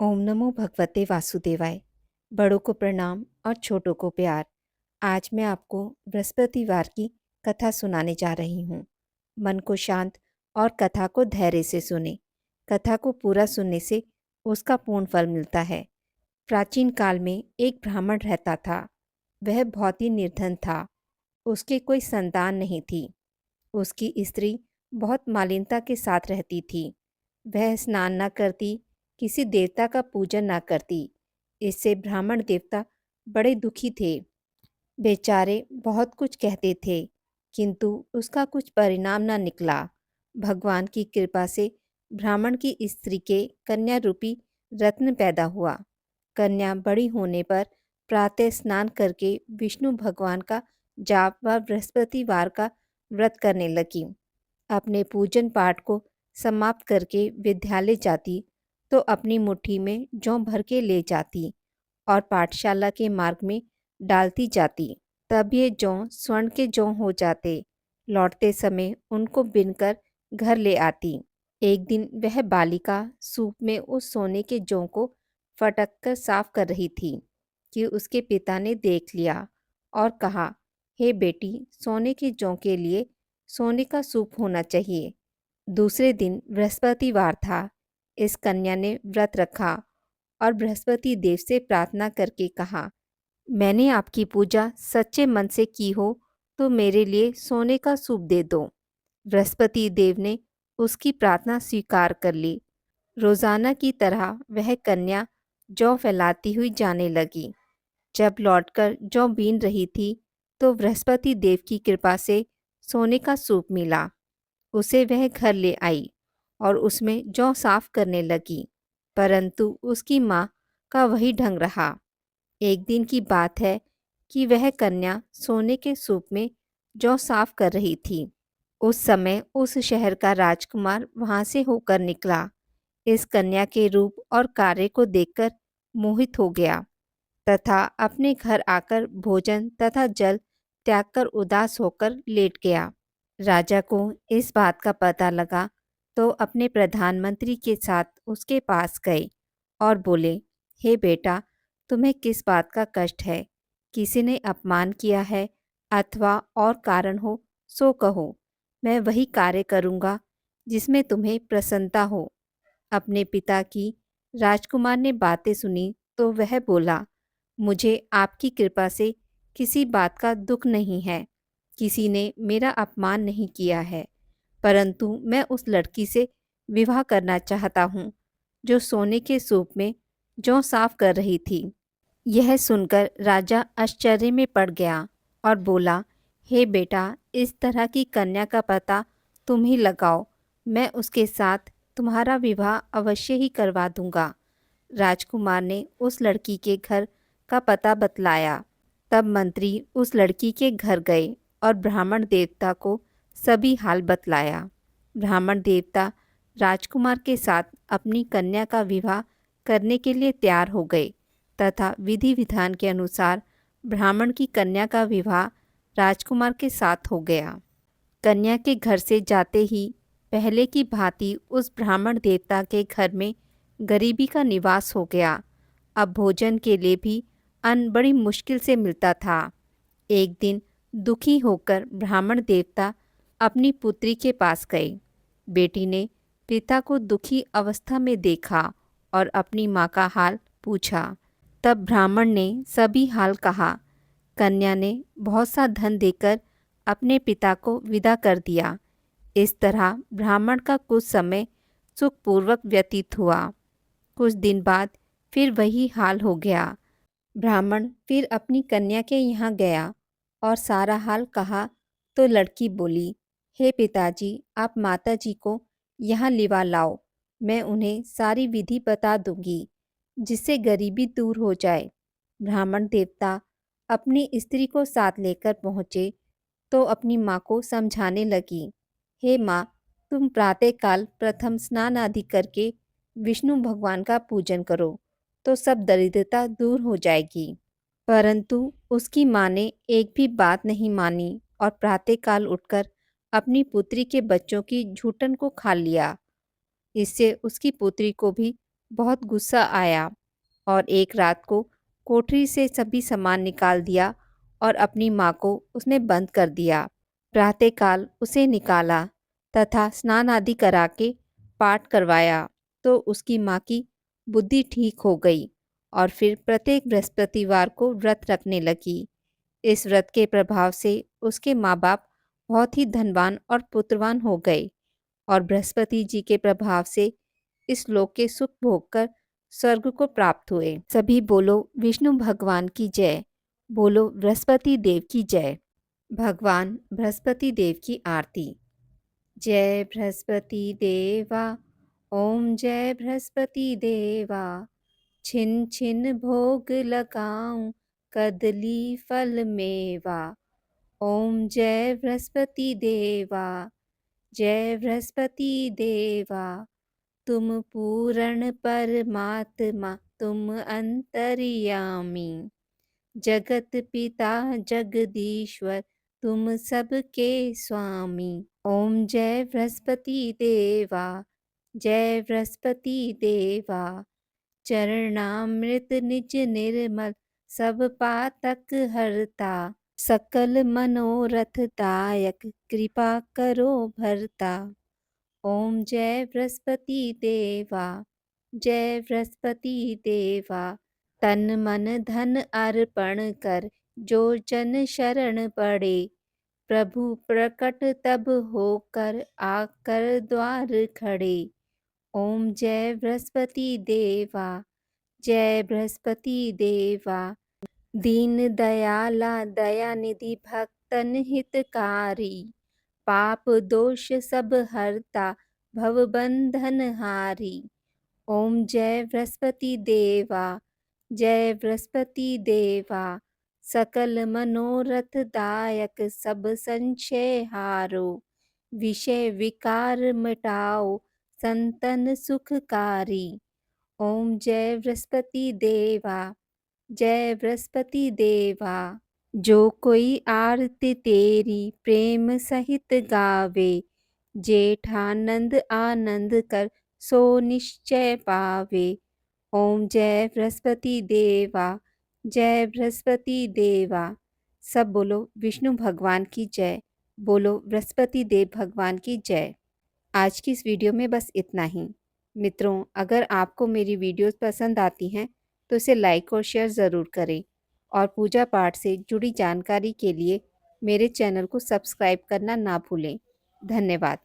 ओम नमो भगवते वासुदेवाय। बड़ों को प्रणाम और छोटों को प्यार। आज मैं आपको बृहस्पतिवार की कथा सुनाने जा रही हूँ। मन को शांत और कथा को धैर्य से सुने। कथा को पूरा सुनने से उसका पूर्ण फल मिलता है। प्राचीन काल में एक ब्राह्मण रहता था। वह बहुत ही निर्धन था। उसके कोई संतान नहीं थी। उसकी स्त्री बहुत मालिनता के साथ रहती थी। वह स्नान न करती, किसी देवता का पूजन न करती। इससे ब्राह्मण देवता बड़े दुखी थे। बेचारे बहुत कुछ कहते थे, किंतु उसका कुछ परिणाम न निकला। भगवान की कृपा से ब्राह्मण की स्त्री के कन्या रूपी रत्न पैदा हुआ। कन्या बड़ी होने पर प्रातः स्नान करके विष्णु भगवान का जाप व बृहस्पतिवार का व्रत करने लगी। अपने पूजन पाठ को समाप्त करके विद्यालय जाती तो अपनी मुट्ठी में जौ भर के ले जाती और पाठशाला के मार्ग में डालती जाती। तब ये जौ स्वर्ण के जौ हो जाते। लौटते समय उनको बिनकर घर ले आती। एक दिन वह बालिका सूप में उस सोने के जौ को फटक कर साफ कर रही थी कि उसके पिता ने देख लिया और कहा, हे बेटी, सोने के जौ के लिए सोने का सूप होना चाहिए। दूसरे दिन बृहस्पतिवार था। इस कन्या ने व्रत रखा और बृहस्पति देव से प्रार्थना करके कहा, मैंने आपकी पूजा सच्चे मन से की हो तो मेरे लिए सोने का सूप दे दो। बृहस्पति देव ने उसकी प्रार्थना स्वीकार कर ली। रोजाना की तरह वह कन्या जौ फैलाती हुई जाने लगी। जब लौटकर जौ बीन रही थी तो बृहस्पति देव की कृपा से सोने का सूप मिला। उसे वह घर ले आई और उसमें जौ साफ करने लगी, परंतु उसकी माँ का वही ढंग रहा। एक दिन की बात है कि वह कन्या सोने के सूप में जौ साफ कर रही थी। उस समय उस शहर का राजकुमार वहां से होकर निकला। इस कन्या के रूप और कार्य को देखकर मोहित हो गया तथा अपने घर आकर भोजन तथा जल त्याग कर उदास होकर लेट गया। राजा को इस बात का पता लगा तो अपने प्रधानमंत्री के साथ उसके पास गए और बोले, हे बेटा, तुम्हें किस बात का कष्ट है? किसी ने अपमान किया है अथवा और कारण हो सो कहो। मैं वही कार्य करूँगा जिसमें तुम्हें प्रसन्नता हो। अपने पिता की राजकुमार ने बातें सुनी तो वह बोला, मुझे आपकी कृपा से किसी बात का दुख नहीं है। किसी ने मेरा अपमान नहीं किया है, परंतु मैं उस लड़की से विवाह करना चाहता हूँ जो सोने के सूप में जौ साफ कर रही थी। यह सुनकर राजा आश्चर्य में पड़ गया और बोला, हे बेटा, इस तरह की कन्या का पता तुम ही लगाओ। मैं उसके साथ तुम्हारा विवाह अवश्य ही करवा दूंगा। राजकुमार ने उस लड़की के घर का पता बतलाया। तब मंत्री उस लड़की के घर गए और ब्राह्मण देवता को सभी हाल बतलाया। ब्राह्मण देवता राजकुमार के साथ अपनी कन्या का विवाह करने के लिए तैयार हो गए तथा विधि विधान के अनुसार ब्राह्मण की कन्या का विवाह राजकुमार के साथ हो गया। कन्या के घर से जाते ही पहले की भांति उस ब्राह्मण देवता के घर में गरीबी का निवास हो गया। अब भोजन के लिए भी अन्न बड़ी मुश्किल से मिलता था। एक दिन दुखी होकर ब्राह्मण देवता अपनी पुत्री के पास गए। बेटी ने पिता को दुखी अवस्था में देखा और अपनी माँ का हाल पूछा। तब ब्राह्मण ने सभी हाल कहा। कन्या ने बहुत सा धन देकर अपने पिता को विदा कर दिया। इस तरह ब्राह्मण का कुछ समय सुखपूर्वक व्यतीत हुआ। कुछ दिन बाद फिर वही हाल हो गया। ब्राह्मण फिर अपनी कन्या के यहाँ गया और सारा हाल कहा तो लड़की बोली, हे पिताजी, आप माताजी को यहाँ लिवा लाओ। मैं उन्हें सारी विधि बता दूंगी जिससे गरीबी दूर हो जाए। ब्राह्मण देवता अपनी स्त्री को साथ लेकर पहुँचे तो अपनी माँ को समझाने लगी, हे माँ, तुम प्रातःकाल प्रथम स्नान आदि करके विष्णु भगवान का पूजन करो तो सब दरिद्रता दूर हो जाएगी। परंतु उसकी माँ ने एक भी बात नहीं मानी और प्रातःकाल उठकर अपनी पुत्री के बच्चों की झूठन को खा लिया। इससे उसकी पुत्री को भी बहुत गुस्सा आया और एक रात को कोठरी से सभी सामान निकाल दिया और अपनी माँ को उसने बंद कर दिया। प्रातःकाल उसे निकाला तथा स्नान आदि करा के पाठ करवाया तो उसकी माँ की बुद्धि ठीक हो गई और फिर प्रत्येक बृहस्पतिवार को व्रत रखने लगी। इस व्रत के प्रभाव से उसके माँ बाप बहुत ही धनवान और पुत्रवान हो गए और बृहस्पति जी के प्रभाव से इस लोक के सुख भोगकर स्वर्ग को प्राप्त हुए। सभी बोलो विष्णु भगवान की जय, बोलो बृहस्पति देव की जय। भगवान बृहस्पति देव की आरती। जय बृहस्पति देवा, ओम जय बृहस्पति देवा। छिन छिन भोग लगाऊं, कदली फल मेवा। ओम जय बृहस्पति देवा, जय बृहस्पति देवा। तुम पूर्ण परमात्मा, तुम अंतर्यामी। जगत पिता जगदीश्वर, तुम सबके स्वामी। ओम जय बृहस्पति देवा, जय बृहस्पति देवा। चरणामृत निज निर्मल, सब पातक हरता। सकल मनोरथ दायक, कृपा करो भरता। ओम जय बृहस्पति देवा, जय बृहस्पति देवा। तन मन धन अर्पण कर, जो जन शरण पड़े। प्रभु प्रकट तब होकर, आकर द्वार खड़े। ओम जय बृहस्पति देवा, जय बृहस्पति देवा। दीन दयाला दयानिधि, भक्तन हितकारी। पाप दोष सब हरता, भव बंधन हारी। ओम जय बृहस्पति देवा, जय बृहस्पति देवा। सकल मनोरथ दायक, सब संशय हारो। विषय विकार मिटाओ, संतन सुखकारी। ओम जय बृहस्पति देवा, जय बृहस्पति देवा। जो कोई आरती तेरी प्रेम सहित गावे। जेठानंद आनंद कर, सो निश्चय पावे। ओम जय बृहस्पति देवा, जय बृहस्पति देवा। सब बोलो विष्णु भगवान की जय, बोलो बृहस्पति देव भगवान की जय। आज की इस वीडियो में बस इतना ही। मित्रों, अगर आपको मेरी वीडियोस पसंद आती हैं तो इसे लाइक और शेयर ज़रूर करें और पूजा पाठ से जुड़ी जानकारी के लिए मेरे चैनल को सब्सक्राइब करना ना भूलें। धन्यवाद।